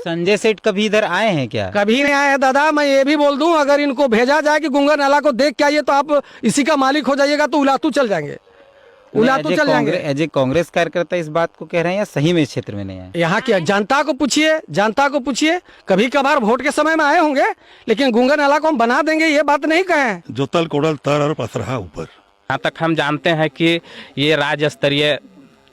संजय सेठ कभी इधर आए हैं क्या? कभी नहीं आए हैं दादा। मैं ये भी बोल दूं, अगर इनको भेजा जाए कि गंगा नाला को देख के आइए तो आप इसी का मालिक हो जाइएगा, तो उलातू चल जाएंगे, उलातू चल जाएंगे। एज ए कांग्रेस कार्यकर्ता इस बात को कह रहे हैं या सही में इस क्षेत्र में नहीं आए? यहाँ की जनता को पूछिए, जनता को पूछिए, कभी कभार वोट के समय में आए होंगे, लेकिन गंगा नाला को हम बना देंगे ये बात नहीं कहे। जो तल कोड़ल तर और पसरहा ऊपर। यहाँ तक हम जानते हैं कि ये राज्य स्तरीय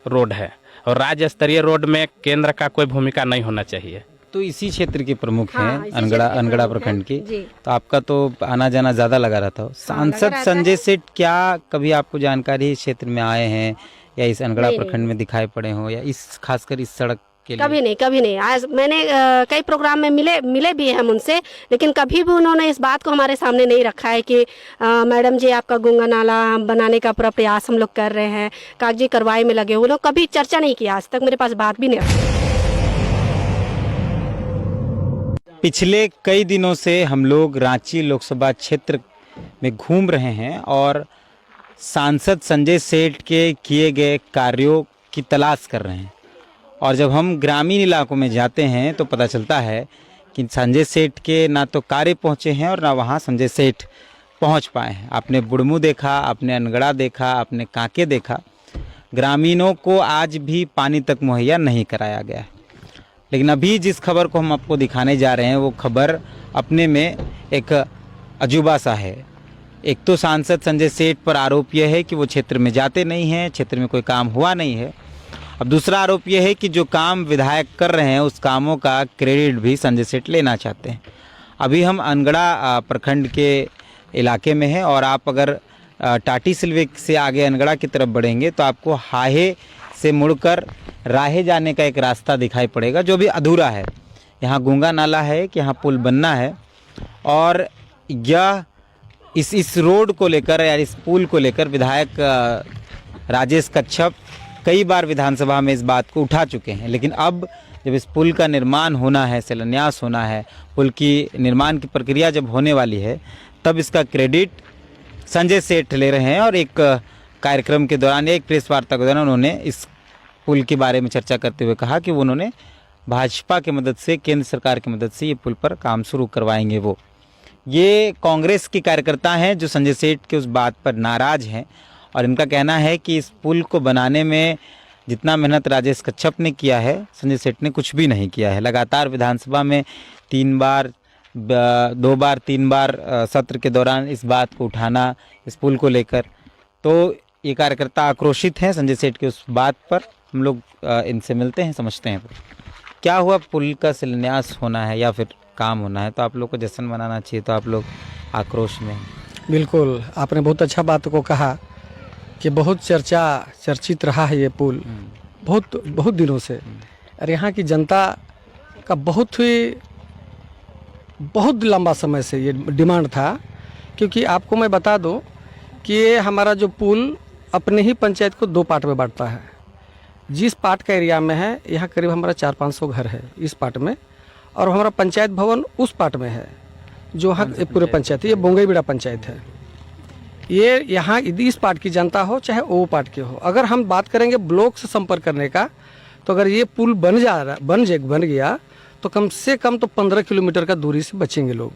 रोड है और राज्य स्तरीय रोड में केंद्र का कोई भूमिका नहीं होना चाहिए। तो इसी क्षेत्र के प्रमुख हैं, हाँ, अनगड़ा प्रखंड की, तो आपका तो आना जाना ज्यादा लगा रहता हो। सांसद संजय सेठ क्या कभी आपको जानकारी इस क्षेत्र में आए हैं या इस अनगड़ा प्रखंड में दिखाई पड़े हो, या इस खासकर इस सड़क के लिए? कभी नहीं। आज मैंने कई प्रोग्राम में मिले भी हम उनसे, लेकिन कभी भी उन्होंने इस बात को हमारे सामने नहीं रखा है कि मैडम जी आपका गंगा नाला बनाने का पूरा प्रयास हम लोग कर रहे हैं, कागजी कार्रवाई में लगे। वो लोग कभी चर्चा नहीं किया, आज तक मेरे पास बात भी नहीं रखी। पिछले कई दिनों से हम लोग रांची लोकसभा क्षेत्र में घूम रहे हैं और सांसद संजय सेठ के किए गए कार्यों की तलाश कर रहे हैं। और जब हम ग्रामीण इलाकों में जाते हैं तो पता चलता है कि संजय सेठ के ना तो कार्य पहुंचे हैं और ना वहां संजय सेठ पहुंच पाए हैं। आपने बुढ़मू देखा, आपने अनगड़ा देखा, आपने कांके देखा, ग्रामीणों को आज भी पानी तक मुहैया नहीं कराया गया है। लेकिन अभी जिस खबर को हम आपको दिखाने जा रहे हैं वो खबर अपने में एक अजूबा सा है। एक तो सांसद संजय सेठ पर आरोप यह है कि वो क्षेत्र में जाते नहीं हैं, क्षेत्र में कोई काम हुआ नहीं है। अब दूसरा आरोप यह है कि जो काम विधायक कर रहे हैं उस कामों का क्रेडिट भी संजय सेठ लेना चाहते हैं। अभी हम अनगड़ा प्रखंड के इलाके में हैं और आप अगर टाटी सिलवे से आगे अनगड़ा की तरफ बढ़ेंगे तो आपको हाहे से मुड़कर राहे जाने का एक रास्ता दिखाई पड़ेगा जो भी अधूरा है। यहाँ गंगा नाला है कि यहाँ पुल बनना है, और यह इस रोड को लेकर या इस पुल को लेकर विधायक राजेश कच्छप कई बार विधानसभा में इस बात को उठा चुके हैं। लेकिन अब जब इस पुल का निर्माण होना है, शिलान्यास होना है, पुल की निर्माण की प्रक्रिया जब होने वाली है, तब इसका क्रेडिट संजय सेठ ले रहे हैं। और एक कार्यक्रम के दौरान, एक प्रेस वार्ता के दौरान उन्होंने इस पुल के बारे में चर्चा करते हुए कहा कि वो उन्होंने भाजपा की मदद से, केंद्र सरकार की मदद से ये पुल पर काम शुरू करवाएंगे। वो ये कांग्रेस के कार्यकर्ता हैं जो संजय सेठ के उस बात पर नाराज़ हैं और इनका कहना है कि इस पुल को बनाने में जितना मेहनत राजेश कच्छप ने किया है, संजय सेठ ने कुछ भी नहीं किया है। लगातार विधानसभा में 3 बार 2 बार 3 बार सत्र के दौरान इस बात को उठाना, इस पुल को लेकर, तो ये कार्यकर्ता आक्रोशित हैं संजय सेठ की उस बात पर। हम लोग इनसे मिलते हैं, समझते हैं क्या हुआ। पुल का शिलान्यास होना है या फिर काम होना है, तो आप लोग को जश्न मनाना चाहिए, तो आप लोग आक्रोश में हैं। बिल्कुल, आपने बहुत अच्छा बात को कहा कि बहुत चर्चित रहा है ये पुल बहुत दिनों से। और यहाँ की जनता का बहुत लंबा समय से ये डिमांड था। क्योंकि आपको मैं बता दूं कि ये हमारा जो पुल अपने ही पंचायत को 2 पार्ट में बांटता है। जिस पार्ट का एरिया में है, यहाँ करीब हमारा 400-500 घर है इस पार्ट में, और हमारा पंचायत भवन उस पार्ट में है जो यहाँ पूरे पंचायत है। ये बोंगईबीड़ा पंचायत है। ये यहाँ इस पार्ट की जनता हो चाहे वो पार्ट के हो, अगर हम बात करेंगे ब्लॉक से संपर्क करने का, तो अगर ये पुल बन गया तो कम से कम तो 15 किलोमीटर का दूरी से बचेंगे लोग।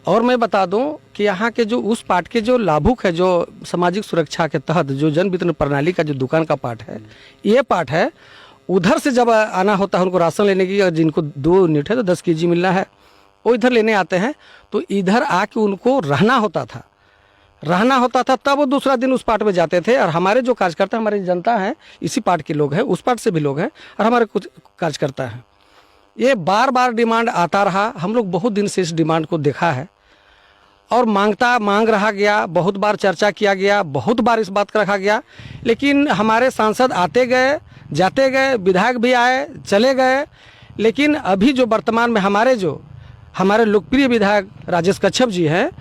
और मैं बता दूं कि यहाँ के जो उस पार्ट के जो लाभुक है, जो सामाजिक सुरक्षा के तहत जो जन वितरण प्रणाली का जो दुकान का पार्ट है, ये पार्ट है, उधर से जब आना होता है उनको राशन लेने की, और जिनको 2 यूनिट है तो 10 kg मिलना है, वो इधर लेने आते हैं, तो इधर आके उनको रहना होता था, तब वो दूसरा दिन उस पार्ट में जाते थे। और हमारे जो कार्यकर्ता, हमारी जनता है, इसी पार्ट के लोग हैं, उस पार्ट से भी लोग हैं, और हमारे कुछ कार्यकर्ता हैं। ये बार डिमांड आता रहा। हम लोग बहुत दिन से इस डिमांड को देखा है और मांग रहा गया, बहुत बार चर्चा किया गया, बहुत बार इस बात का रखा गया। लेकिन हमारे सांसद आते गए, जाते गए, विधायक भी आए, चले गए। लेकिन अभी जो वर्तमान में हमारे लोकप्रिय विधायक राजेश कच्छप जी हैं,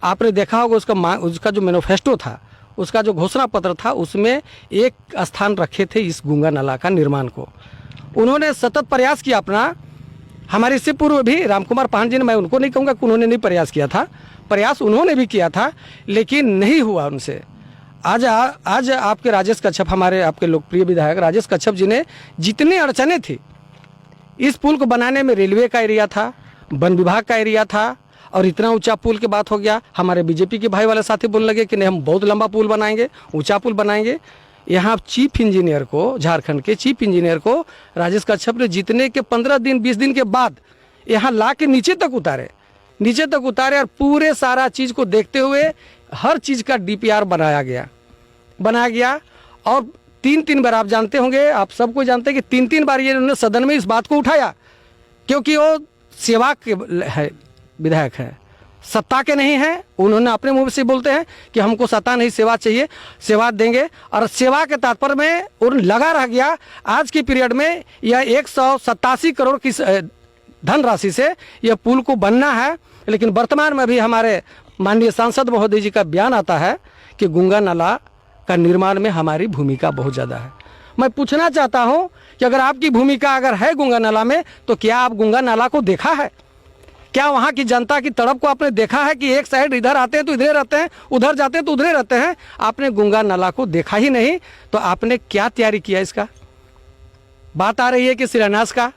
आपने देखा होगा उसका जो मैनिफेस्टो था, उसका जो घोषणा पत्र था, उसमें एक स्थान रखे थे इस गंगा नाला का निर्माण को। उन्होंने सतत प्रयास किया अपना। हमारे इससे पूर्व भी रामकुमार पाहन जी ने, मैं उनको नहीं कहूँगा कि उन्होंने नहीं प्रयास किया था, प्रयास उन्होंने भी किया था, लेकिन नहीं हुआ उनसे। आज आपके राजेश कच्छप, हमारे आपके लोकप्रिय विधायक राजेश कच्छप जी ने जितनी अड़चने थी इस पुल को बनाने में रेलवे का एरिया था, वन विभाग का एरिया था, और इतना ऊंचा पुल की बात हो गया। हमारे बीजेपी के भाई वाले साथी बोलने लगे कि नहीं हम बहुत लंबा पुल बनाएंगे, ऊंचा पुल बनाएंगे। यहाँ चीफ इंजीनियर को, झारखंड के चीफ इंजीनियर को राजेश कच्छप ने जीतने के 15 दिन 20 दिन के बाद यहाँ ला के नीचे तक उतारे और पूरे सारा चीज़ को देखते हुए हर चीज़ का DPR बनाया गया। और 3 बार आप जानते होंगे, आप सबको जानते हैं कि 3 बार ये उन्होंने सदन में इस बात को उठाया, क्योंकि वो सेवा के है, विधायक है, सत्ता के नहीं हैं। उन्होंने अपने मुंह से बोलते हैं कि हमको सत्ता नहीं, सेवा चाहिए, सेवा देंगे। और सेवा के तात्पर्य में उन लगा रह गया। आज की पीरियड में यह 187 करोड़ की धनराशि से यह पुल को बनना है। लेकिन वर्तमान में भी हमारे माननीय सांसद महोदय जी का बयान आता है कि गंगा नाला का निर्माण में हमारी भूमिका बहुत ज़्यादा है। मैं पूछना चाहता हूँ कि अगर आपकी भूमिका अगर है गंगा नाला में, तो क्या आप गंगा नाला को देखा है? क्या वहाँ की जनता की तड़प को आपने देखा है कि एक साइड इधर आते हैं तो इधर रहते हैं, उधर जाते हैं तो उधर रहते हैं? आपने गंगा नाला को देखा ही नहीं, तो आपने क्या तैयारी किया इसका? बात आ रही है कि शिलान्यास का।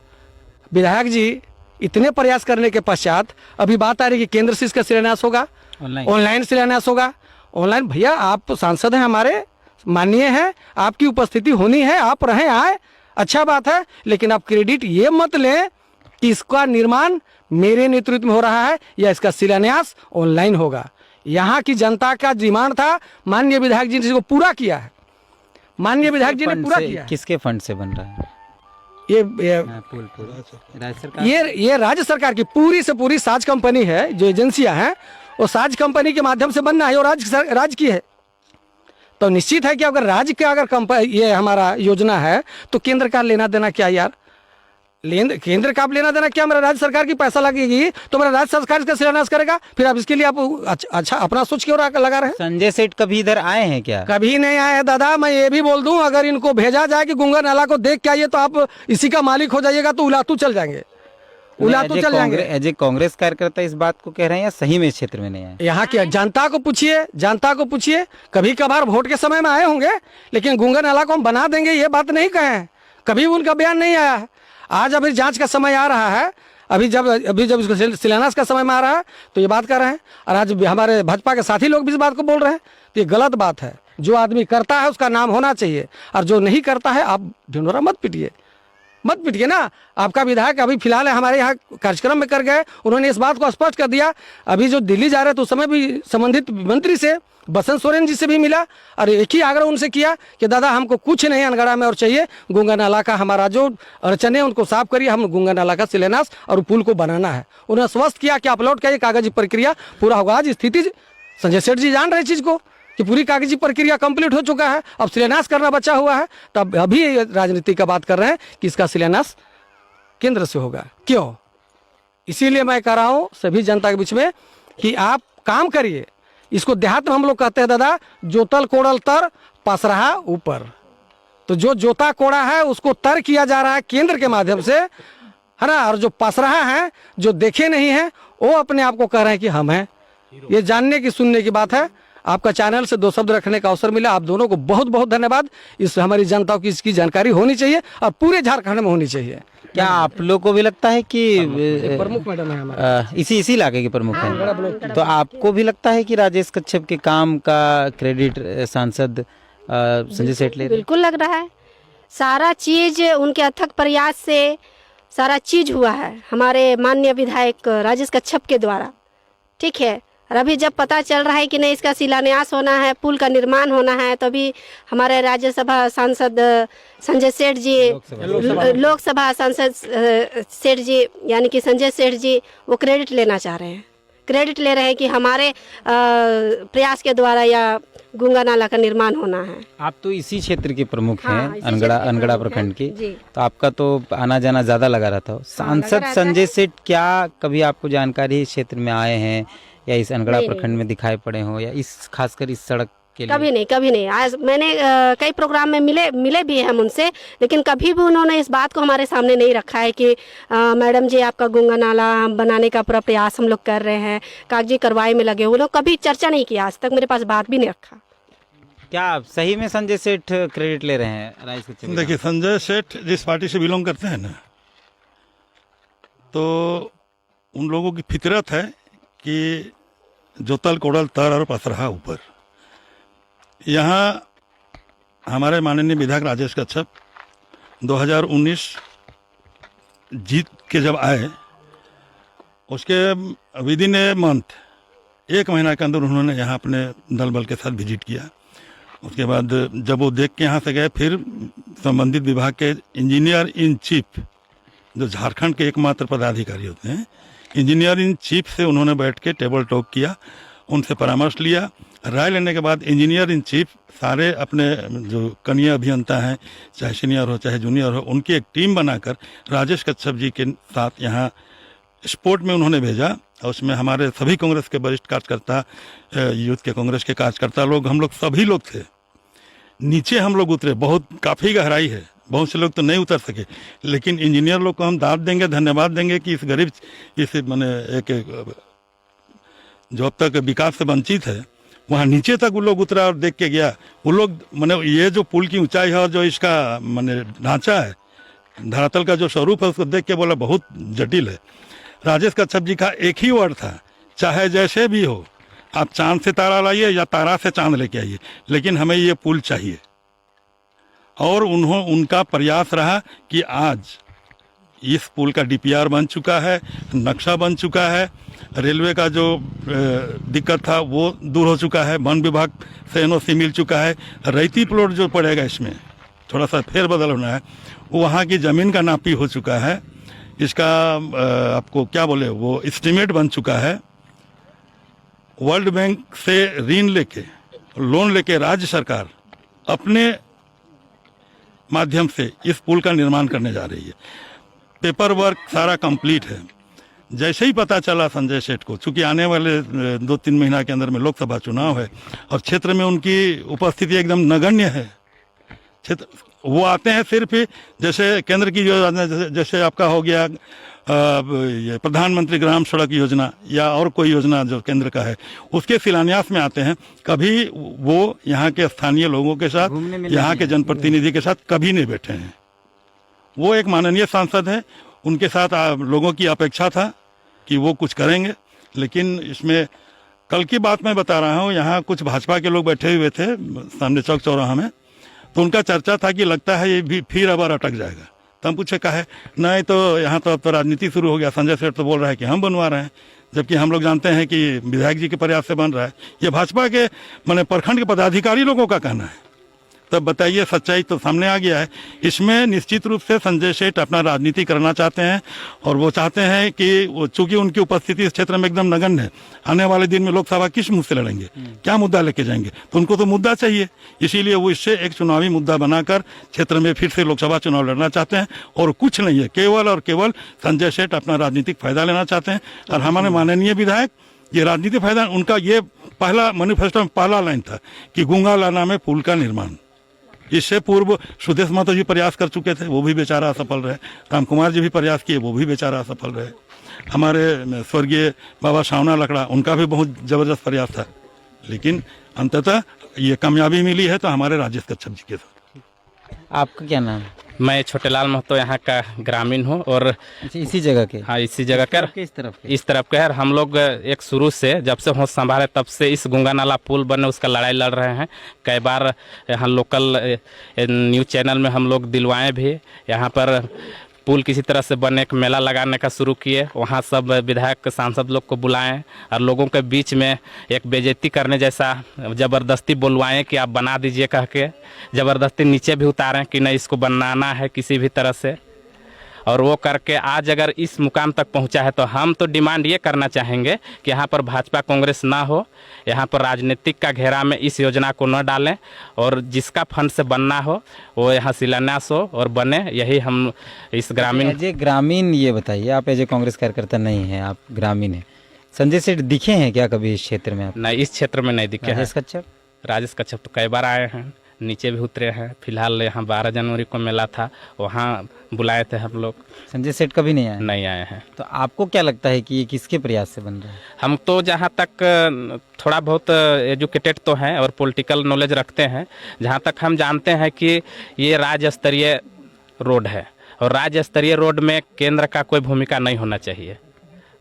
विधायक जी इतने प्रयास करने के पश्चात अभी बात आ रही है कि केंद्र से इसका शिलान्यास होगा, ऑनलाइन शिलान्यास होगा। ऑनलाइन भैया आप सांसद हैं, हमारे माननीय हैं, आपकी उपस्थिति होनी है, आप रहें आए, अच्छा बात है। लेकिन आप क्रेडिट ये मत लें कि इसका निर्माण मेरे नेतृत्व में हो रहा है या इसका शिलान्यास ऑनलाइन होगा। यहाँ की जनता का डिमांड था, माननीय विधायक जी ने इसको पूरा किया है। माननीय विधायक जी ने पूरा किया है। किसके फंड से बन रहा है ये राज्य सरकार? ये राज्य सरकार की पूरी से पूरी साज कंपनी है, जो एजेंसियां हैं वो साज कंपनी के माध्यम से बनना है और राज्य की है। तो निश्चित है कि अगर राज्य का अगर ये हमारा योजना है तो केंद्र का लेना देना क्या यार? केंद्र का आप लेना देना क्या? मेरा राज्य सरकार की पैसा लगेगी तो मेरा राज्य सरकार इसका शिलान्यास करेगा, फिर आप इसके लिए आप अच्छा अपना सोच क्यों लगा रहे हैं? संजय सेठ कभी इधर आए हैं क्या? कभी नहीं आए हैं दादा। मैं ये भी बोल दूं, अगर इनको भेजा जाए कि गंगा नाला को देख के आइए तो आप इसी का मालिक हो जाइएगा, तो उलातू चल जाएंगे, उलातू चल जाएंगे। एज ए कांग्रेस कार्यकर्ता इस बात को कह रहे हैं या सही में क्षेत्र में नहीं आए? यहाँ की जनता को पूछिए, कभी कभार वोट के समय में आए होंगे, लेकिन गंगा नाला को हम बना देंगे ये बात नहीं कहे हैं, कभी उनका बयान नहीं आया है। आज अभी जांच का समय आ रहा है, अभी जब इसको शिलान्यास का समय में आ रहा है तो ये बात कर रहे हैं। और आज हमारे भाजपा के साथी लोग भी इस बात को बोल रहे हैं, तो ये गलत बात है। जो आदमी करता है उसका नाम होना चाहिए, और जो नहीं करता है आप ढिंढोरा मत पीटिए ना। आपका विधायक अभी फिलहाल हमारे यहाँ कार्यक्रम में कर गए, उन्होंने इस बात को स्पष्ट कर दिया। अभी जो दिल्ली जा रहे थे उस समय भी संबंधित मंत्री से बसंत सोरेन जी से भी मिला और एक ही आग्रह उनसे किया कि दादा हमको कुछ नहीं अनगढ़ा में और चाहिए, गंगा नाला का हमारा जो अड़चने उनको साफ करिए, हम गंगा नाला का शिलान्यास और पुल को बनाना है। उन्होंने स्पष्ट किया कि अपलोड का ये कागजी प्रक्रिया पूरा होगा। आज स्थिति संजय सेठ जी जान रहे चीज़ को कि पूरी कागजी प्रक्रिया कंप्लीट हो चुका है, अब शिलान्यास करना बचा हुआ है। तब अभी राजनीति का बात कर रहे हैं कि इसका शिलान्यास केंद्र से होगा। क्यों? इसीलिए मैं कह रहा हूँ सभी जनता के बीच में कि आप काम करिए। इसको देहात में हम लोग कहते हैं दादा, जोतल कोड़ल तर पसरहा ऊपर। तो जो जोता कोड़ा है उसको तर किया जा रहा है केंद्र के माध्यम से, है ना। और जो पसरहा है, जो देखे नहीं है, वो अपने आप को कह रहे हैं कि हम हैं। ये जानने की सुनने की बात है। आपका चैनल से 2 शब्द रखने का अवसर मिला, आप दोनों को बहुत बहुत धन्यवाद। इस हमारी जनता को इसकी जानकारी होनी चाहिए और पूरे झारखंड में होनी चाहिए। क्या आप लोग को भी लगता है कि प्रमुख मैडम है हमारे इसी इलाके के प्रमुख हैं, तो आपको भी लगता है कि राजेश कच्छप के काम का क्रेडिट सांसद संजय सेठ ले रहे हैं? बिल्कुल लग रहा है। सारा चीज उनके अथक प्रयास से सारा चीज हुआ है हमारे माननीय विधायक राजेश कच्छप के द्वारा, ठीक है। और अभी जब पता चल रहा है कि नहीं इसका शिलान्यास होना है, पुल का निर्माण होना है, तो अभी हमारे राज्यसभा सांसद संजय सेठ जी, लोकसभा सांसद सेठ जी यानी कि संजय सेठ जी वो क्रेडिट लेना चाह रहे हैं, क्रेडिट ले रहे हैं कि हमारे प्रयास के द्वारा या गंगा नाला का निर्माण होना है। आप तो इसी क्षेत्र के प्रमुख हाँ, हैं, इसी अनगढ़ा प्रखंड के, जी। तो आपका तो आना जाना ज्यादा लगा रहता हो। सांसद संजय सेठ क्या कभी आपको जानकारी इस क्षेत्र में आए हैं या इस अनगढ़ा प्रखंड में दिखाई पड़े हो, या इस खासकर इस सड़क के लिए? कभी नहीं। आज मैंने कई प्रोग्राम में मिले भी हैं उनसे, लेकिन कभी भी उन्होंने इस बात को हमारे सामने नहीं रखा है कि मैडम जी आपका गंगा नाला बनाने का पूरा प्रयास हम लोग कर रहे हैं, कागजी कार्रवाई में लगे हुए लोग, कभी चर्चा नहीं किया। आज तक मेरे पास बात भी नहीं रखा। क्या आप सही में संजय सेठ क्रेडिट ले रहे हैं? देखिए, संजय सेठ जिस पार्टी से बिलोंग करते हैं ना, तो उन लोगों की फितरत है कि जो तल कोड़ल तर और पसरहा ऊपर। यहाँ हमारे माननीय विधायक राजेश कच्छप 2019 जीत के जब आए, उसके विद इन ए मंथ, 1 महीना के अंदर उन्होंने यहाँ अपने दल बल के साथ विजिट किया। उसके बाद जब वो देख के यहाँ से गए, फिर संबंधित विभाग के इंजीनियर इन चीफ, जो झारखंड के एकमात्र पदाधिकारी होते हैं, इंजीनियर इन चीफ से उन्होंने बैठ के टेबल टॉक किया, उनसे परामर्श लिया। राय लेने के बाद इंजीनियर इन चीफ सारे अपने जो कनीय अभियंता हैं, चाहे सीनियर हो चाहे जूनियर हो, उनकी एक टीम बनाकर राजेश कच्छप जी के साथ यहाँ स्पोर्ट में उन्होंने भेजा। और उसमें हमारे सभी कांग्रेस के वरिष्ठ कार्यकर्ता, यूथ के कांग्रेस के कार्यकर्ता लोग, हम लोग सभी लोग थे। नीचे हम लोग उतरे, बहुत काफ़ी गहराई है, बहुत से लोग तो नहीं उतर सके, लेकिन इंजीनियर लोग को हम दाद देंगे, धन्यवाद देंगे कि इस गरीब, इस मैंने एक जो अब तक विकास से वंचित है, वहाँ नीचे तक वो लोग उतरा और देख के गया। वो लोग मैंने ये जो पुल की ऊंचाई है और जो इसका मैंने ढांचा है, धरातल का जो स्वरूप है, उसको देख के बोला बहुत जटिल है। राजेश कच्छप जी का एक ही वर्ड था, चाहे जैसे भी हो, आप चांद से तारा लाइए या तारा से चांद लेके आइए, लेकिन हमें ये पुल चाहिए। और उनका प्रयास रहा कि आज इस पुल का डीपीआर बन चुका है, नक्शा बन चुका है, रेलवे का जो दिक्कत था वो दूर हो चुका है, वन विभाग से एनओसी मिल चुका है। रैती प्लॉट जो पड़ेगा इसमें थोड़ा सा फेरबदल होना है, वो वहाँ की ज़मीन का नापी हो चुका है, इसका आपको क्या बोले, वो एस्टीमेट बन चुका है। वर्ल्ड बैंक से ऋण लेके, लोन लेके राज्य सरकार अपने माध्यम से इस पुल का निर्माण करने जा रही है। पेपर वर्क सारा कंप्लीट है। जैसे ही पता चला संजय सेठ को, चूंकि आने वाले 2-3 महीना के अंदर में लोकसभा चुनाव है और क्षेत्र में उनकी उपस्थिति एकदम नगण्य है, क्षेत्र वो आते हैं सिर्फ जैसे केंद्र की योजना, जैसे आपका हो गया ये प्रधानमंत्री ग्राम सड़क योजना या और कोई योजना जो केंद्र का है, उसके शिलान्यास में आते हैं। कभी वो यहाँ के स्थानीय लोगों के साथ, यहाँ के जनप्रतिनिधि के साथ कभी नहीं बैठे हैं। वो एक माननीय सांसद है, उनके साथ लोगों की अपेक्षा था कि वो कुछ करेंगे, लेकिन इसमें कल की बात मैं बता रहा हूँ, यहाँ कुछ भाजपा के लोग बैठे हुए थे सामने चौक चौराहा में, तो उनका चर्चा था कि लगता है ये भी फिर अब अटक जाएगा। तो हम पूछे काहे, नहीं तो यहाँ तो अब तो राजनीति शुरू हो गया, संजय सेठ तो बोल रहा है कि हम बनवा रहे हैं, जबकि हम लोग जानते हैं कि विधायक जी के प्रयास से बन रहा है। ये भाजपा के माने प्रखंड के पदाधिकारी लोगों का कहना है। तब बताइए, सच्चाई तो सामने आ गया है। इसमें निश्चित रूप से संजय सेठ अपना राजनीति करना चाहते हैं और वो चाहते हैं कि वो, चूंकि उनकी उपस्थिति इस क्षेत्र में एकदम नगण्य है, आने वाले दिन में लोकसभा किस मुंह से लड़ेंगे, क्या मुद्दा लेके जाएंगे, तो उनको तो मुद्दा चाहिए। इसीलिए वो इससे एक चुनावी मुद्दा बनाकर क्षेत्र में फिर से लोकसभा चुनाव लड़ना चाहते हैं और कुछ नहीं है, केवल और केवल संजय सेठ अपना राजनीतिक फायदा लेना चाहते हैं। और हमारे माननीय विधायक ये राजनीतिक फायदा, उनका ये पहला मैनिफेस्टो में पहला लाइन था कि गूंगा लाना में पुल का निर्माण। इससे पूर्व सुदेश महतो जी प्रयास कर चुके थे, वो भी बेचारा असफल रहे। राम कुमार जी भी प्रयास किए, वो भी बेचारा असफल रहे। हमारे स्वर्गीय बाबा सावना लकड़ा, उनका भी बहुत जबरदस्त प्रयास था, लेकिन अंततः ये कामयाबी मिली है तो हमारे राजेश कच्छप जी के साथ। आपका क्या नाम है? मैं छोटेलाल महतो यहाँ का ग्रामीण हूँ और इसी जगह के? हाँ, इसी जगह का, इस तरफ के है। हम लोग एक शुरू से जब से होश संभाले तब से इस गंगा नाला पुल बने उसका लड़ाई लड़ रहे हैं। कई बार यहाँ लोकल न्यूज़ चैनल में हम लोग दिलवाएं भी। यहाँ पर पुल किसी तरह से बने, एक मेला लगाने का शुरू किए, वहाँ सब विधायक सांसद लोग को बुलाएं और लोगों के बीच में एक बेइज्जती करने जैसा ज़बरदस्ती बुलवाएं कि आप बना दीजिए कह के, ज़बरदस्ती नीचे भी उतारें कि नहीं इसको बनाना है किसी भी तरह से। और वो करके आज अगर इस मुकाम तक पहुंचा है तो हम तो डिमांड ये करना चाहेंगे कि यहाँ पर भाजपा कांग्रेस ना हो, यहाँ पर राजनीतिक का घेरा में इस योजना को न डालें और जिसका फंड से बनना हो वो यहाँ शिलान्यास हो और बने। यही हम इस ग्रामीण ये बताइए, आप एज ए कांग्रेस कार्यकर्ता नहीं हैं, आप ग्रामीण हैं, संजय सेठ दिखे हैं क्या कभी इस क्षेत्र में? आप नहीं, इस क्षेत्र में नहीं दिखे हैं। राजेश कच्छप तो कई बार आए हैं, नीचे भी उतरे हैं। फिलहाल यहाँ 12 जनवरी को मेला था, वहाँ बुलाए थे हम लोग। संजय सेठ कभी नहीं आए हैं। तो आपको क्या लगता है कि ये किसके प्रयास से बन रहा है? हम तो जहाँ तक थोड़ा बहुत एजुकेटेड तो हैं और पॉलिटिकल नॉलेज रखते हैं, जहाँ तक हम जानते हैं कि ये राज्य स्तरीय रोड है और राज्य स्तरीय रोड में केंद्र का कोई भूमिका नहीं होना चाहिए।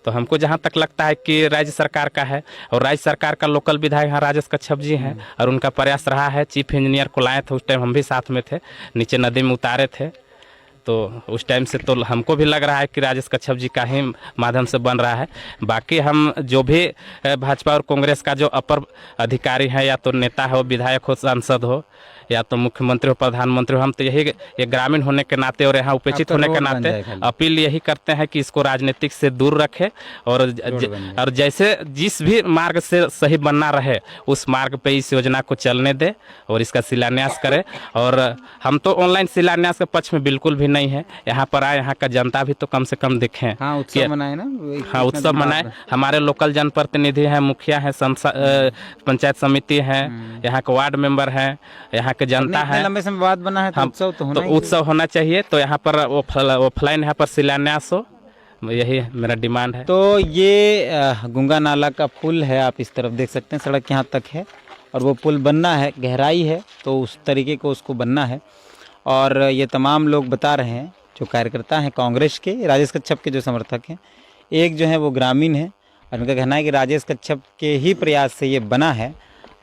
तो हमको जहाँ तक लगता है कि राज्य सरकार का है, और राज्य सरकार का लोकल विधायक यहाँ राजेश कच्छप जी हैं, और उनका प्रयास रहा है। चीफ इंजीनियर को लाए थे, उस टाइम हम भी साथ में थे, नीचे नदी में उतारे थे। तो उस टाइम से तो हमको भी लग रहा है कि राजेश कच्छप जी का ही माध्यम से बन रहा है। बाकी हम जो भी भाजपा और कांग्रेस का जो अपर अधिकारी है, या तो नेता हो, विधायक हो, सांसद हो, या तो मुख्यमंत्री हो, प्रधानमंत्री हो, हम तो यही ये ग्रामीण होने के नाते और यहाँ उपेक्षित होने के नाते अपील यही करते हैं कि इसको राजनीतिक से दूर रखे, और जैसे जिस भी मार्ग से सही बनना रहे उस मार्ग पे इस योजना को चलने दे और इसका शिलान्यास करे। और हम तो ऑनलाइन शिलान्यास के पक्ष में बिल्कुल भी नहीं है। यहाँ पर आए, यहाँ का जनता भी तो कम से कम दिखे। हाँ, उत्सव मनाए ना। हाँ, उत्सव मनाए। हमारे लोकल जनप्रतिनिधि हैं, मुखिया हैं, पंचायत समिति है, यहाँ के वार्ड मेंबर हैं, यहाँ के जनता है। लंबे समय बाद बना है तो उत्सव तो होना ही है। उत्सव होना चाहिए। तो यहाँ पर ऑफलाइन यहाँ पर शिलान्यास हो, यही मेरा डिमांड है। तो ये गुंगा नाला का पुल है, आप इस तरफ देख सकते हैं, सड़क यहाँ तक है और वो पुल बनना है, गहराई है तो उस तरीके को उसको बनना है। और ये तमाम लोग बता रहे हैं, जो कार्यकर्ता हैं कांग्रेस के, राजेश कच्छप के जो समर्थक हैं, एक जो है वो ग्रामीण है और उनका कहना है कि राजेश कच्छप के ही प्रयास से ये बना है।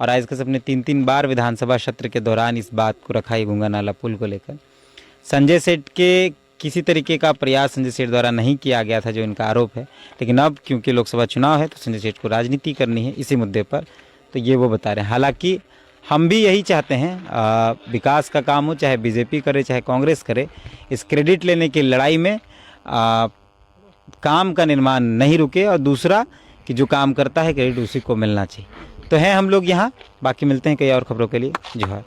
और राजेश कच्छप ने 3 बार विधानसभा सत्र के दौरान इस बात को रखा है गुंगा नाला पुल को लेकर। संजय सेठ के किसी तरीके का प्रयास संजय सेठ द्वारा नहीं किया गया था, जो इनका आरोप है। लेकिन अब क्योंकि लोकसभा चुनाव है तो संजय सेठ को राजनीति करनी है इसी मुद्दे पर, तो ये वो बता रहे हैं। हालांकि हम भी यही चाहते हैं, विकास का काम हो, चाहे बीजेपी करे चाहे कांग्रेस करे, इस क्रेडिट लेने की लड़ाई में काम का निर्माण नहीं रुके, और दूसरा कि जो काम करता है क्रेडिट उसी को मिलना चाहिए। तो हैं हम लोग यहाँ, बाकी मिलते हैं कई और खबरों के लिए। जोहार।